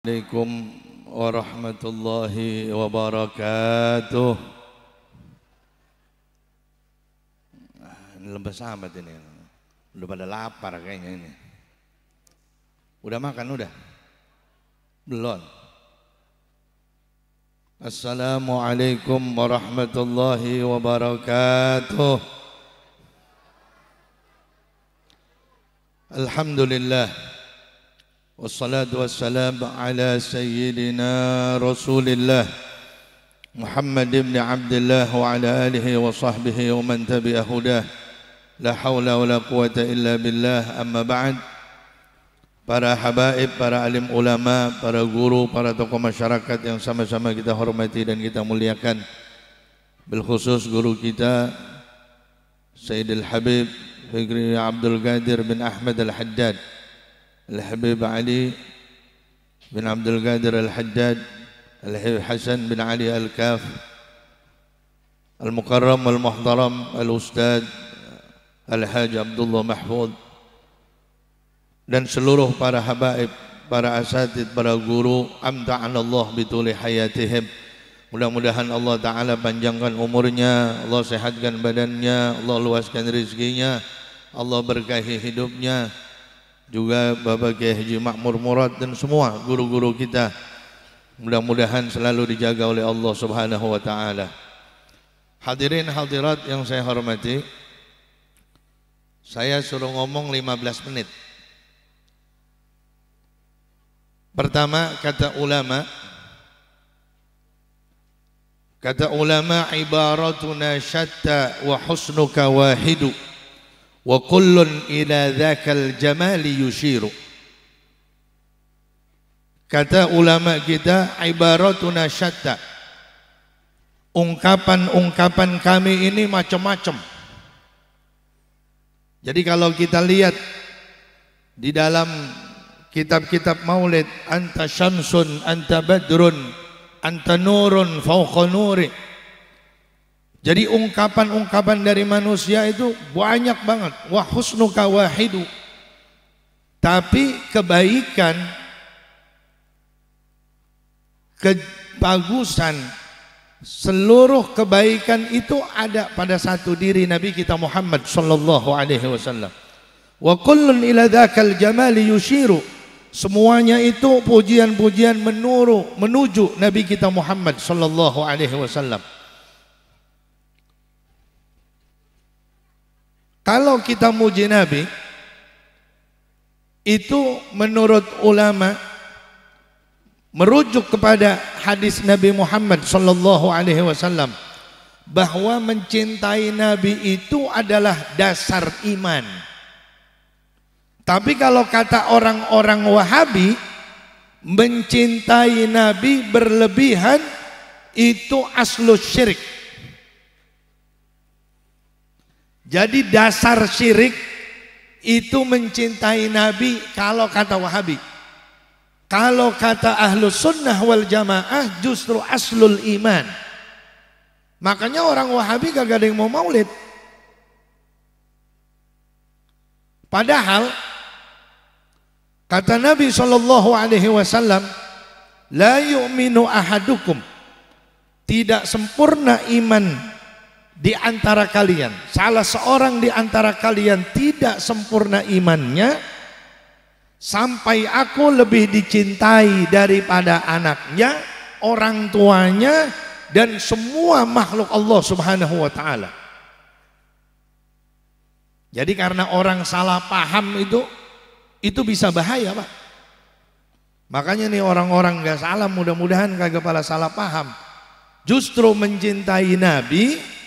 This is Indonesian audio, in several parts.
Assalamualaikum warahmatullahi wabarakatuh. Ini lemes amat ini. Udah pada lapar kayaknya ini. Udah makan udah? Belum. Assalamualaikum warahmatullahi wabarakatuh. Alhamdulillah. Wassalatu wassalamu ala sayyidina Rasulillah Muhammad ibn Abdullah wa ala alihi wa sahbihi wa man tabi'a hudah. La hawla wa la quwata illa billah. Amma ba'd. Para habaib, para alim ulama, para guru, para tokoh masyarakat yang sama-sama kita hormati dan kita muliakan. Bil khusus guru kita Sayyidil Habib Fikri Abdul Qadir bin Ahmad Al-Haddad, Al-Habib Ali bin Abdul Qadir Al-Haddad, Al-Habib Hasan bin Ali Al-Kaf, Al-Mukarram Al-Muhtaram Al-Ustad Al-Haj Abdullah Mahfud, dan seluruh para habaib, para asatid, para guru. Amta'anallah bituli hayatihim. Mudah-mudahan Allah Ta'ala panjangkan umurnya, Allah sehatkan badannya, Allah luaskan rezekinya, Allah berkahi hidupnya. Juga Bapak Kiai Haji Makmur Murad dan semua guru-guru kita, mudah-mudahan selalu dijaga oleh Allah Subhanahu wa Ta'ala. Hadirin hadirat yang saya hormati, saya suruh ngomong 15 menit. Pertama, kata ulama ibaratuna syatta wa husnuka wahidu wa kullun ila dzakal jamali yushiru. Kata ulama kita, ibaratuna syatta, ungkapan-ungkapan kami ini macam-macam. Jadi kalau kita lihat di dalam kitab-kitab maulid, anta syamsun, anta badrun, anta nurun fauqa nuri. Jadi ungkapan-ungkapan dari manusia itu banyak banget. Wa husnuka wahidu. Tapi kebaikan, kebagusan, seluruh kebaikan itu ada pada satu diri Nabi kita Muhammad sallallahu alaihi wasallam. Wa kullun ila dzakal jamali yushiru. Semuanya itu pujian-pujian menuju Nabi kita Muhammad sallallahu alaihi wasallam. Kalau kita muji Nabi, itu menurut ulama merujuk kepada hadis Nabi Muhammad sallallahu alaihi wasallam bahwa mencintai Nabi itu adalah dasar iman. Tapi kalau kata orang-orang Wahabi, mencintai Nabi berlebihan itu aslus syirik. Jadi dasar syirik itu mencintai Nabi kalau kata Wahabi. Kalau kata Ahlus Sunnah wal Jamaah justru aslul iman. Makanya orang Wahabi kagak ada yang mau maulid. Padahal kata Nabi SAW, la yu'minu ahadukum, tidak sempurna iman di antara kalian, salah seorang di antara kalian tidak sempurna imannya sampai aku lebih dicintai daripada anaknya, orang tuanya, dan semua makhluk Allah Subhanahu wa Ta'ala. Jadi karena orang salah paham itu bisa bahaya, Pak. Makanya nih orang-orang gak salah, mudah-mudahan kagak pada salah paham. Justru mencintai Nabi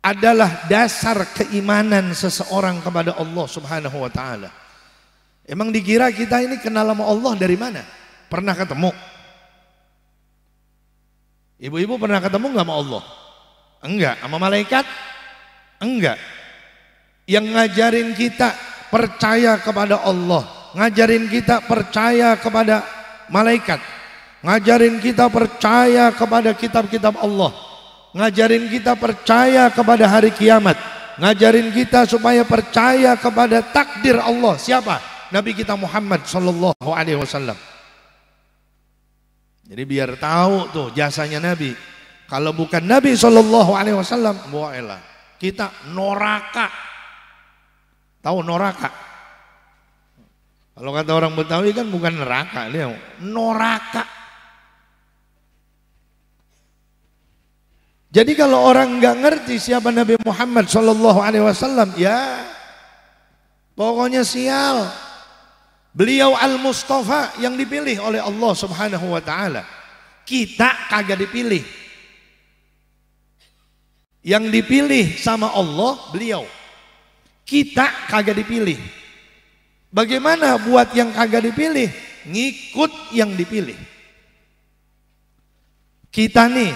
adalah dasar keimanan seseorang kepada Allah Subhanahu wa Ta'ala. Emang dikira kita ini kenal sama Allah dari mana? Pernah ketemu? Ibu-ibu pernah ketemu nggak sama Allah? Enggak. Sama malaikat? Enggak. Yang ngajarin kita percaya kepada Allah, ngajarin kita percaya kepada malaikat, ngajarin kita percaya kepada kitab-kitab Allah, ngajarin kita percaya kepada hari kiamat, ngajarin kita supaya percaya kepada takdir Allah. Siapa? Nabi kita Muhammad sallallahu alaihi wasallam. Jadi biar tahu tuh jasanya Nabi. Kalau bukan Nabi SAW, wa'elah, kita noraka. Tahu noraka? Kalau kata orang Betawi kan bukan neraka, dia noraka. Jadi kalau orang nggak ngerti siapa Nabi Muhammad SAW, ya pokoknya sial. Beliau Al-Mustafa yang dipilih oleh Allah Subhanahu wa Ta'ala. Kita kagak dipilih. Yang dipilih sama Allah beliau. Kita kagak dipilih. Bagaimana buat yang kagak dipilih? Ngikut yang dipilih. Kita nih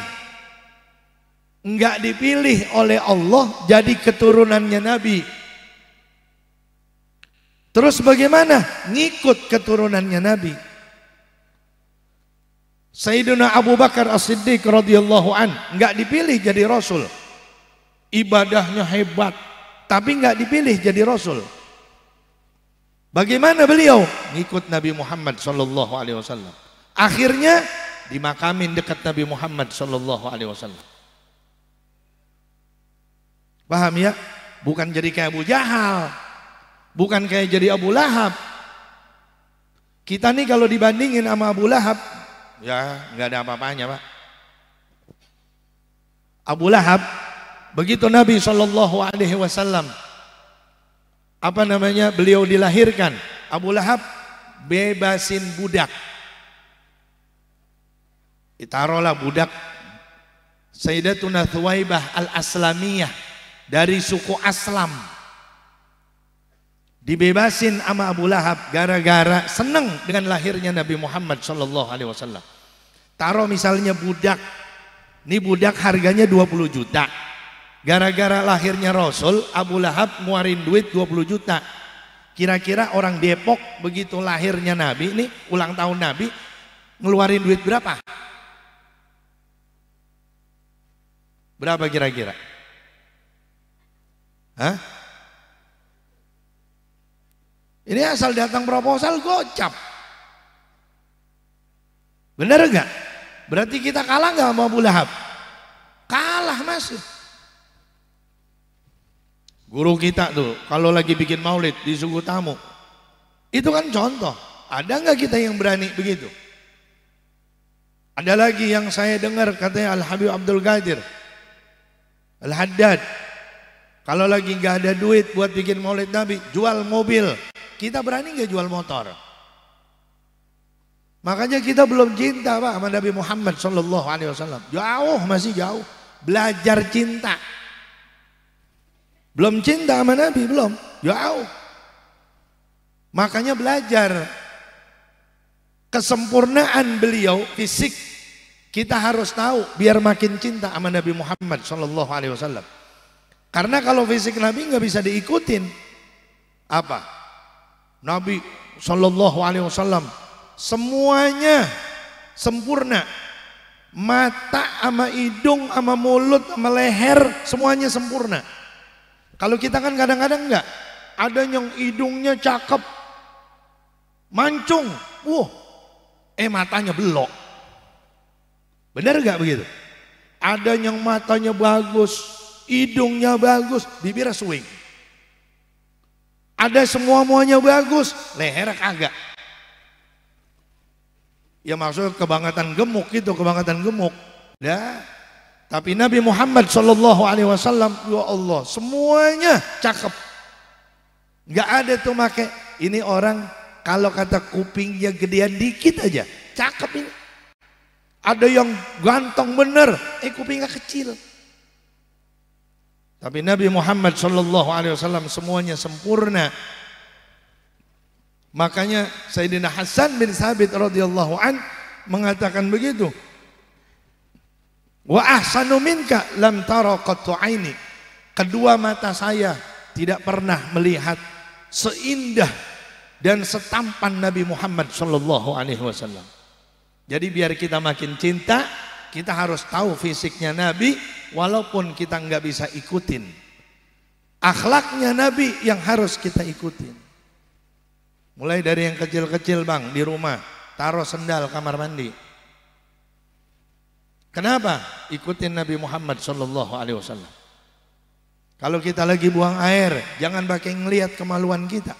nggak dipilih oleh Allah jadi keturunannya Nabi. Terus bagaimana? Ngikut keturunannya Nabi. Sayyidina Abu Bakar As-Siddiq radhiyallahu an nggak dipilih jadi Rasul. Ibadahnya hebat, tapi nggak dipilih jadi Rasul. Bagaimana beliau? Ngikut Nabi Muhammad sallallahu alaihi wasallam. Akhirnya dimakamin dekat Nabi Muhammad sallallahu alaihi wasallam. Paham ya? Bukan jadi kayak Abu Jahal, bukan kayak jadi Abu Lahab. Kita nih kalau dibandingin sama Abu Lahab, ya nggak ada apa-apanya, Pak. Abu Lahab, begitu Nabi sallallahu alaihi wasallam beliau dilahirkan, Abu Lahab bebasin budak. Ditaruhlah budak Sayyidatuna Thuwaibah Al-Aslamiyah dari suku Aslam. Dibebasin sama Abu Lahab gara-gara seneng dengan lahirnya Nabi Muhammad sallallahu alaihi wasallam. Taruh misalnya budak. Ini budak harganya 20 juta. Gara-gara lahirnya Rasul, Abu Lahab ngeluarin duit 20 juta. Kira-kira orang Depok begitu lahirnya Nabi, nih ulang tahun Nabi, ngeluarin duit berapa? Berapa kira-kira? Hah? Ini asal datang proposal gocap. Bener gak? Berarti kita kalah gak sama Abu Lahab? Kalah masih. Guru kita tuh kalau lagi bikin maulid disuguh tamu, itu kan contoh. Ada nggak kita yang berani begitu? Ada lagi yang saya dengar katanya Al-Habib Abdul Qadir Al-Haddad, kalau lagi nggak ada duit buat bikin maulid Nabi, jual mobil. Kita berani nggak jual motor? Makanya kita belum cinta, Pak, sama Nabi Muhammad sallallahu alaihi wasallam. Jauh, masih jauh. Belajar cinta. Belum cinta sama Nabi, belum. Jauh. Makanya belajar kesempurnaan beliau fisik kita harus tahu biar makin cinta sama Nabi Muhammad sallallahu alaihi wasallam. Karena kalau fisik Nabi nggak bisa diikutin. Apa? Nabi sallallahu alaihi wasallam semuanya sempurna. Mata sama hidung sama mulut sama leher semuanya sempurna. Kalau kita kan kadang-kadang enggak. Ada yang hidungnya cakep, mancung, matanya belok. Benar enggak begitu? Ada yang matanya bagus, hidungnya bagus, bibirnya swing. Ada semuanya bagus, leher kagak. Ya maksudnya kebangetan gemuk gitu, kebangetan gemuk. Dah. Tapi Nabi Muhammad sallallahu alaihi wasallam, ya Allah, semuanya cakep. Enggak ada tuh make ini orang kalau kata kupingnya gedean dikit aja, cakep ini. Ada yang ganteng bener, kupingnya kecil. Tapi Nabi Muhammad sallallahu alaihi wasallam semuanya sempurna. Makanya Sayyidina Hasan bin Thabit radhiyallahu an mengatakan begitu. Wa ahsanu minka lam tara qattu aini. Kedua mata saya tidak pernah melihat seindah dan setampan Nabi Muhammad sallallahu alaihi wasallam. Jadi biar kita makin cinta, kita harus tahu fisiknya Nabi walaupun kita nggak bisa ikutin. Akhlaknya Nabi yang harus kita ikutin. Mulai dari yang kecil-kecil, Bang, di rumah taruh sendal kamar mandi. Kenapa? Ikutin Nabi Muhammad sallallahu alaihi wasallam. Kalau kita lagi buang air, jangan pakai ngelihat kemaluan kita.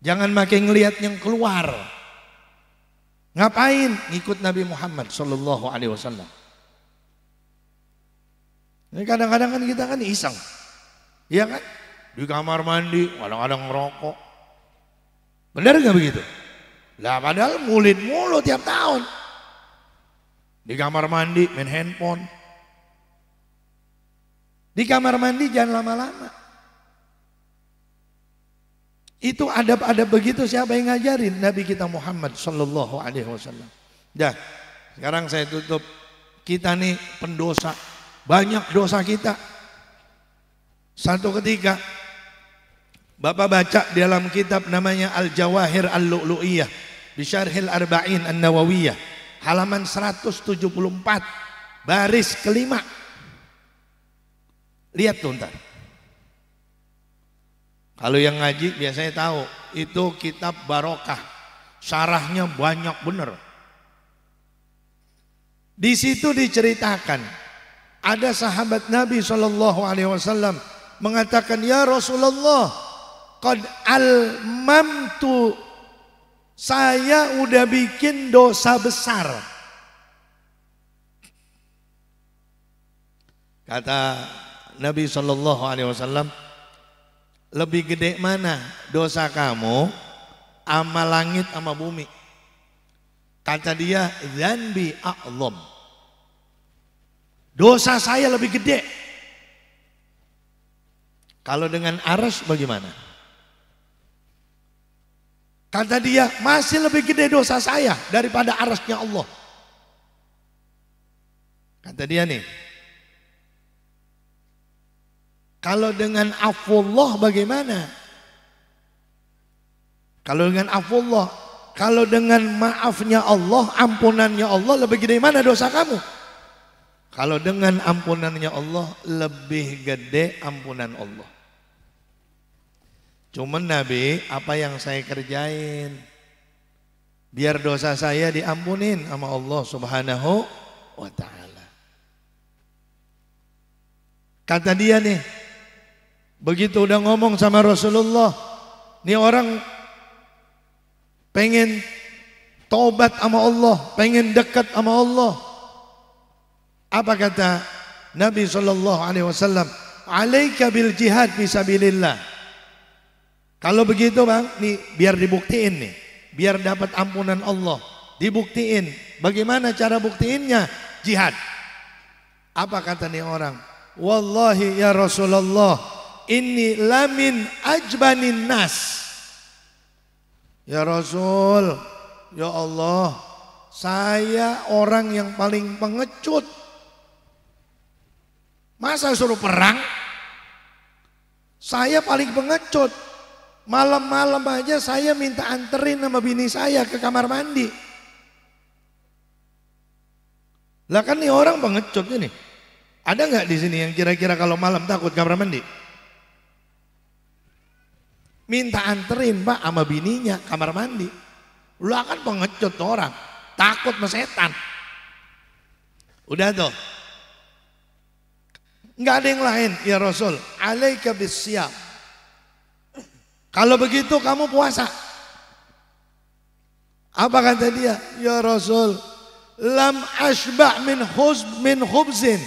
Jangan pakai ngelihat yang keluar. Ngapain? Ngikut Nabi Muhammad sallallahu alaihi wasallam. Ini kadang-kadang kan kita kan iseng. Iya kan? Di kamar mandi kadang-kadang ngerokok. Benar nggak begitu? Lah padahal mulit mulu tiap tahun. Di kamar mandi main handphone. Di kamar mandi jangan lama-lama. Itu adab-adab begitu siapa yang ngajarin? Nabi kita Muhammad sallallahu alaihi wasallam. Dah, sekarang saya tutup. Kita nih pendosa. Banyak dosa kita. Satu ketika Bapak baca di dalam kitab namanya Al-Jawahir Al-Lu'lu'iyah Bisyarhil Arba'in An-Nawawiyah, halaman 174 baris kelima. Lihat tuh ntar. Kalau yang ngaji biasanya tahu itu kitab barokah, syarahnya banyak bener. Di situ diceritakan ada sahabat Nabi SAW mengatakan, ya Rasulullah, qad almamtu, saya udah bikin dosa besar. Kata Nabi SAW, lebih gede mana dosa kamu sama langit sama bumi? Kata dia, dzanbi a'zam, dosa saya lebih gede. Kalau dengan arsy bagaimana? Kata dia, masih lebih gede dosa saya daripada arsy-nya Allah. Kata dia nih, kalau dengan afullah bagaimana? Kalau dengan afullah, kalau dengan maafnya Allah, ampunannya Allah, lebih gede mana dosa kamu? Kalau dengan ampunannya Allah, lebih gede ampunan Allah. Cuman Nabi, apa yang saya kerjain biar dosa saya diampunin sama Allah Subhanahu wa ta'ala? Kata dia nih, begitu udah ngomong sama Rasulullah, nih orang pengen tobat sama Allah, pengen dekat sama Allah. Apa kata Nabi SAW? Alaika bil jihad fisabilillah. Kalau begitu bang, nih biar dibuktiin nih, biar dapat ampunan Allah, dibuktiin. Bagaimana cara buktiinnya? Jihad. Apa kata nih orang? Wallahi ya Rasulullah, inni lamin ajbanin nas. Ya Rasul, ya Allah, saya orang yang paling pengecut. Masa suruh perang? Saya paling pengecut. Malam-malam aja saya minta anterin sama bini saya ke kamar mandi. Lah kan nih orang pengecut ini. Ada nggak di sini yang kira-kira kalau malam takut kamar mandi? Minta anterin pak sama bininya kamar mandi. Lah kan pengecut orang, takut sama setan. Udah tuh. Nggak ada yang lain, ya Rasul. Alaika bisyam. Kalau begitu kamu puasa. Apa kata dia? Ya Rasul, lam ashba' min khubzin.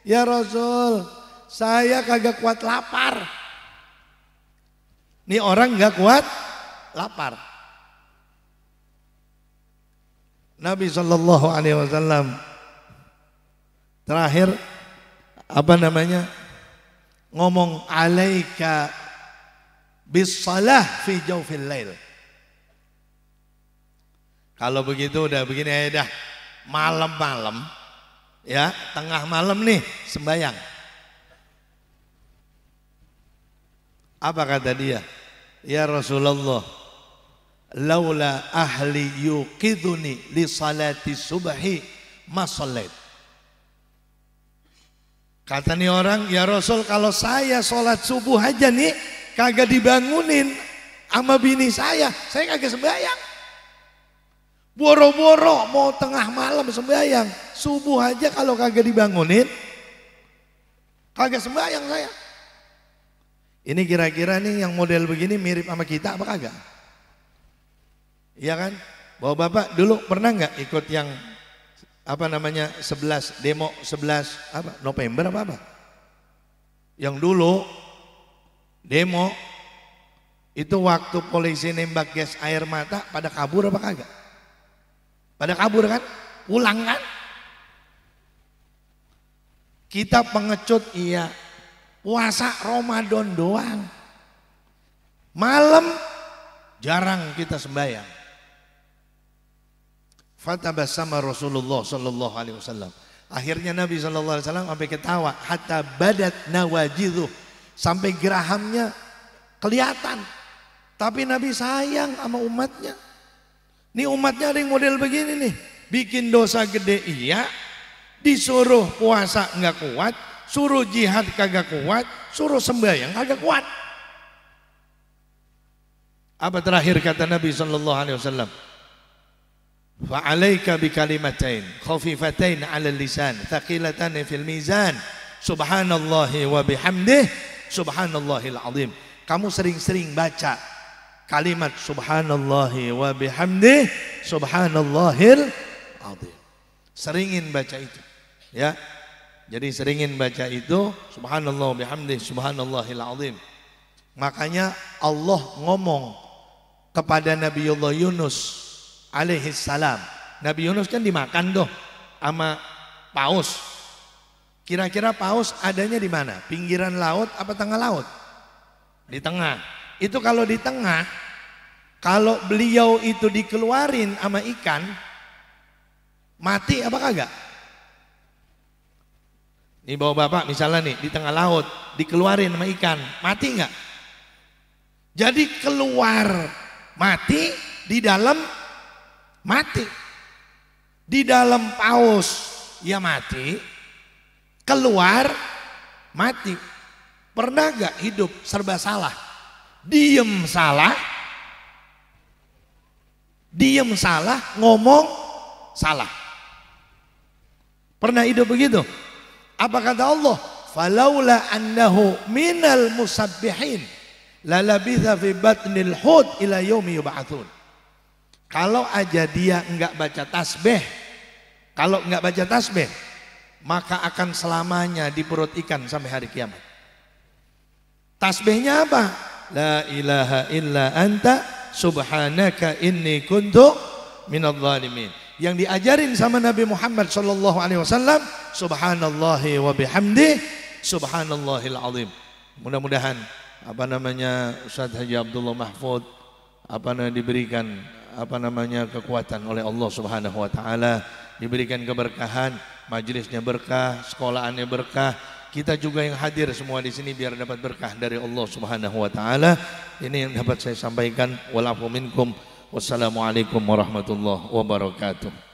Ya Rasul, saya kagak kuat lapar. Nih orang nggak kuat lapar. Nabi SAW terakhir ngomong alaika bisalah fi jawfil lail. Kalau begitu udah begini aja dah, malam-malam ya, tengah malam nih sembahyang. Apa kata dia? Ya Rasulullah, laula ahli yuqiduni li salati subhi ma shallait. Kata nih orang, ya Rasul, kalau saya sholat subuh aja nih kagak dibangunin sama bini saya kagak sembahyang. Boro-boro mau tengah malam sembahyang, subuh aja kalau kagak dibangunin, kagak sembahyang saya. Ini kira-kira nih yang model begini mirip sama kita apa kagak? Iya kan? Bapak-bapak dulu pernah nggak ikut yang apa namanya 11 demo 11 apa November apa? Yang dulu demo itu waktu polisi nembak gas air mata pada kabur apa kagak? Pada kabur kan? Pulang kan? Kita pengecut iya, puasa Ramadan doang. Malam jarang kita sembahyang. Fatabassama Rasulullah sallallahu alaihi wasallam. Akhirnya Nabi sallallahu alaihi wasallam sampai ketawa, hatta badat nawajidhu, sampai gerahamnya kelihatan. Tapi Nabi sayang sama umatnya. Nih umatnya ada yang model begini nih, bikin dosa gede iya, disuruh puasa nggak kuat, suruh jihad kagak kuat, suruh sembahyang kagak kuat. Apa terakhir kata Nabi sallallahu alaihi wasallam? Fa'alaika bikalimatain khafifatain 'ala lisan thaqilatan fil mizan subhanallahi wa bihamdih subhanallahil azim. Kamu sering-sering baca kalimat subhanallahi wa bihamdih subhanallahil azim. Seringin baca itu ya. Jadi seringin baca itu subhanallah bihamdih subhanallahil azim. Makanya Allah ngomong kepada Nabiullah Yunus alaihi salam. Nabi Yunus kan dimakan tuh sama paus. Kira-kira paus adanya di mana? Pinggiran laut apa tengah laut? Di tengah. Itu kalau di tengah, kalau beliau itu dikeluarin sama ikan, mati apa kagak? Nih bawa bapak misalnya nih di tengah laut, dikeluarin sama ikan, mati nggak? Jadi keluar mati, di dalam mati. Di dalam paus ya mati, keluar mati. Pernah gak hidup serba salah? Diem salah, ngomong salah. Pernah hidup begitu? Apa kata Allah? Falaula annahu minal musabbihin lalabitha fi batnil hud ila yaumi yub'atsun. Kalau aja dia enggak baca tasbih, kalau enggak baca tasbih, maka akan selamanya di perut ikan sampai hari kiamat. Tasbihnya apa? La ilaha illa anta subhanaka inni kuntu minadh dhalimin. Yang diajarin sama Nabi Muhammad sallallahu alaihi wasallam, subhanallahi wa bihamdi subhanallahil azim. Mudah-mudahan apa namanya Ustaz Haji Abdullah Mahfud diberikan kekuatan oleh Allah Subhanahu wa taala, diberikan keberkahan, majelisnya berkah, sekolahannya berkah, kita juga yang hadir semua di sini biar dapat berkah dari Allah Subhanahu wa taala. Ini yang dapat saya sampaikan. Walafu minkum. Wassalamualaikum warahmatullahi wabarakatuh.